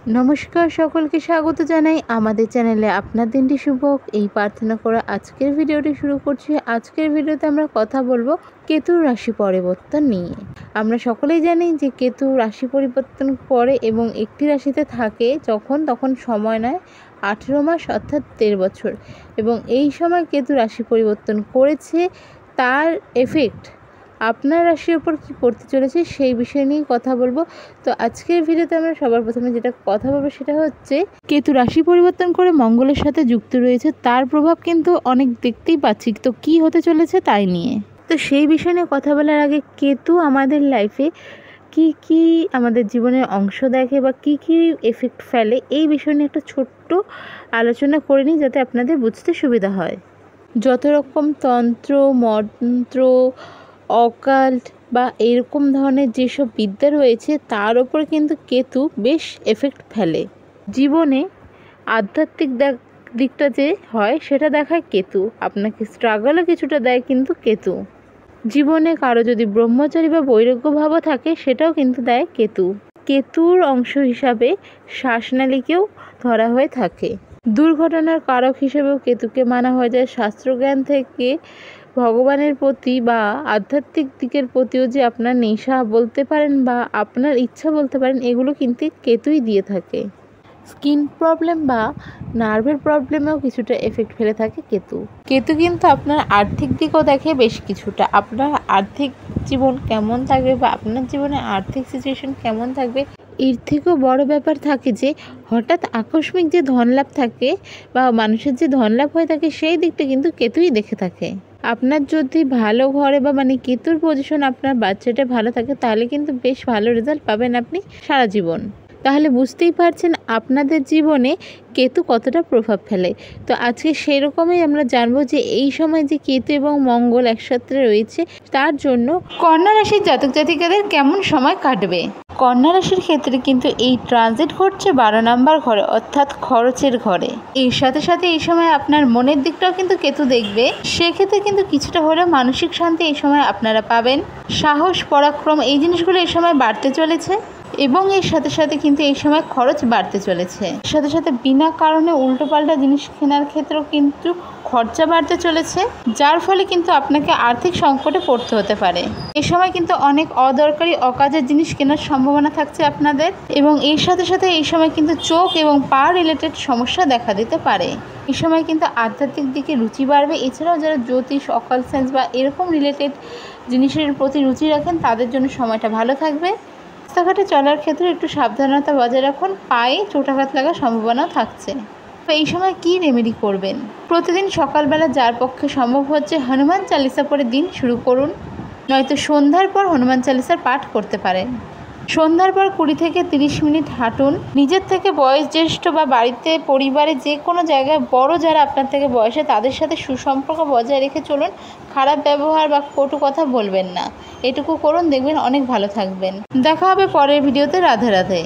নমস্কার, সকলকে স্বাগত জানাই আমাদের চ্যানেলে। আপনার দিনটি শুভ হোক এই প্রার্থনা করে আজকের ভিডিওটি শুরু করছি। আজকের ভিডিওতে আমরা কথা বলবো কেতুর রাশি পরিবর্তন নিয়ে। আমরা সকলেই জানি যে কেতু রাশি পরিবর্তন করে এবং একটি রাশিতে থাকে তখন সময় নেয় 18 মাস অর্থাৎ 13 বছর, এবং এই সময় কেতু রাশি পরিবর্তন করেছে তার এফেক্ট আপনার রাশির উপর কী পড়তে চলেছে সেই বিষয় নিয়ে কথা বলবো। তো আজকের ভিডিওতে আমরা সবার প্রথমে যেটা কথা বলবো সেটা হচ্ছে কেতু রাশি পরিবর্তন করে মঙ্গলের সাথে যুক্ত রয়েছে, তার প্রভাব কিন্তু অনেক দেখতেই পাচ্ছি। তো কী হতে চলেছে তাই নিয়ে, তো সেই বিষয় নিয়ে কথা বলার আগে কেতু আমাদের লাইফে কি আমাদের জীবনের অংশ দেখে বা কি এফেক্ট ফেলে এই বিষয় নিয়ে একটা ছোট্ট আলোচনা করে নিই, যাতে আপনাদের বুঝতে সুবিধা হয়। যত রকম তন্ত্র মন্ত্র অকাল্ট বা এরকম ধরনের যেসব বিদ্যা রয়েছে তার ওপর কিন্তু কেতু বেশ এফেক্ট ফেলে। জীবনে আধ্যাত্মিক দিকটা যে হয় সেটা দেখায় কেতু, আপনাকে স্ট্রাগলও কিছুটা দেয় কিন্তু কেতু। জীবনে কারো যদি ব্রহ্মচারী বা বৈরাগ্য ভাবও থাকে সেটাও কিন্তু দেয় কেতু। কেতুর অংশ হিসাবে শ্বাসনালীকেও ধরা হয়ে থাকে। দুর্ঘটনার কারক হিসেবেও কেতুকে মানা হয়ে যায়। শাস্ত্রজ্ঞান থেকে ভগবানের প্রতি বা আধ্যাত্মিক দিকের প্রতিও যে আপনার নেশা বলতে পারেন বা আপনার ইচ্ছা বলতে পারেন, এগুলো কিন্তু কেতুই দিয়ে থাকে। স্কিন প্রবলেম বা নার্ভের প্রবলেমেও কিছুটা এফেক্ট ফেলে থাকে কেতু। কেতু কিন্তু আপনার আর্থিক দিকও দেখে বেশ কিছুটা। আপনার আর্থিক জীবন কেমন থাকবে বা আপনার জীবনে আর্থিক সিচুয়েশন কেমন থাকবে, এর থেকেও বড় ব্যাপার থাকে যে হঠাৎ আকস্মিক যে ধনলাভ থাকে বা মানুষের যে ধনলাভ হয়ে থাকে সেই দিকটা কিন্তু কেতুই দেখে থাকে। আপনার যদি ভালো ঘরে বা কেতুর পজিশন আপনার বাচ্চাটা ভালো থাকে তাহলে কিন্তু বেশ ভালো রেজাল্ট পাবেন আপনি সারা জীবন। তাহলে বুঝতেই পারছেন আপনাদের জীবনে কেতু কতটা প্রভাব ফেলে। তো আজকে সেই রকমই আমরা জানবো যে এই সময় যে কেতু এবং মঙ্গল একসাথে রয়েছে তার জন্য কন্যা রাশির জাতক জাতিকাদের কেমন সময় কাটবে। কন্যা রাশির ক্ষেত্রে কিন্তু এই ট্রানজিট ঘটছে 12 নম্বর ঘরে, অর্থাৎ খরচের ঘরে। এর সাথে সাথে এই সময় আপনার মনের দিকটাও কিন্তু কেতু দেখবে। সেক্ষেত্রে কিন্তু কিছুটা হলেও মানসিক শান্তি এই সময় আপনারা পাবেন। সাহস পরাক্রম এই জিনিসগুলো এই সময় বাড়তে চলেছে, এবং এর সাথে সাথে কিন্তু এই সময় খরচ বাড়তে চলেছে। সাথে সাথে বিনা কারণে উল্টোপাল্টা জিনিস কেনার ক্ষেত্রেও কিন্তু খরচা বাড়তে চলেছে, যার ফলে কিন্তু আপনাকে আর্থিক সংকটে পড়তে হতে পারে। এ সময় কিন্তু অনেক অদরকারি অকাজের জিনিস কেনার সম্ভাবনা থাকছে আপনাদের, এবং এর সাথে সাথে এই সময় কিন্তু চোখ এবং পা রিলেটেড সমস্যা দেখা দিতে পারে। এই সময় কিন্তু আধ্যাত্মিক দিকে রুচি বাড়বে। এছাড়াও যারা জ্যোতিষ অকাল্ট সায়েন্স বা এরকম রিলেটেড জিনিসের প্রতি রুচি রাখেন তাদের জন্য সময়টা ভালো থাকবে। রাস্তাঘাটে চলার ক্ষেত্রে একটু সাবধানতা বজায় রাখুন, পায়ে চোটাঘাত লাগার সম্ভাবনাও থাকছে। তো এই সময় কি রেমেডি করবেন? প্রতিদিন সকালবেলা যার পক্ষে সম্ভব হচ্ছে হনুমান চালিসা পড়ে দিন শুরু করুন, নয়তো সন্ধ্যার পর হনুমান চালিসার পাঠ করতে পারেন। সন্ধ্যার পর 20 থেকে 30 মিনিট হাঁটুন। নিজের থেকে বয়োজ্যেষ্ঠ বা বাড়িতে পরিবারে যে কোনো জায়গায় বড় যারা আপনার থেকে বয়সে তাদের সাথে সুসম্পর্ক বজায় রেখে চলুন। খারাপ ব্যবহার বা কটু কথা বলবেন না, এটুকু করুন, দেখবেন অনেক ভালো থাকবেন। দেখা হবে পরের ভিডিওতে। রাধে রাধে।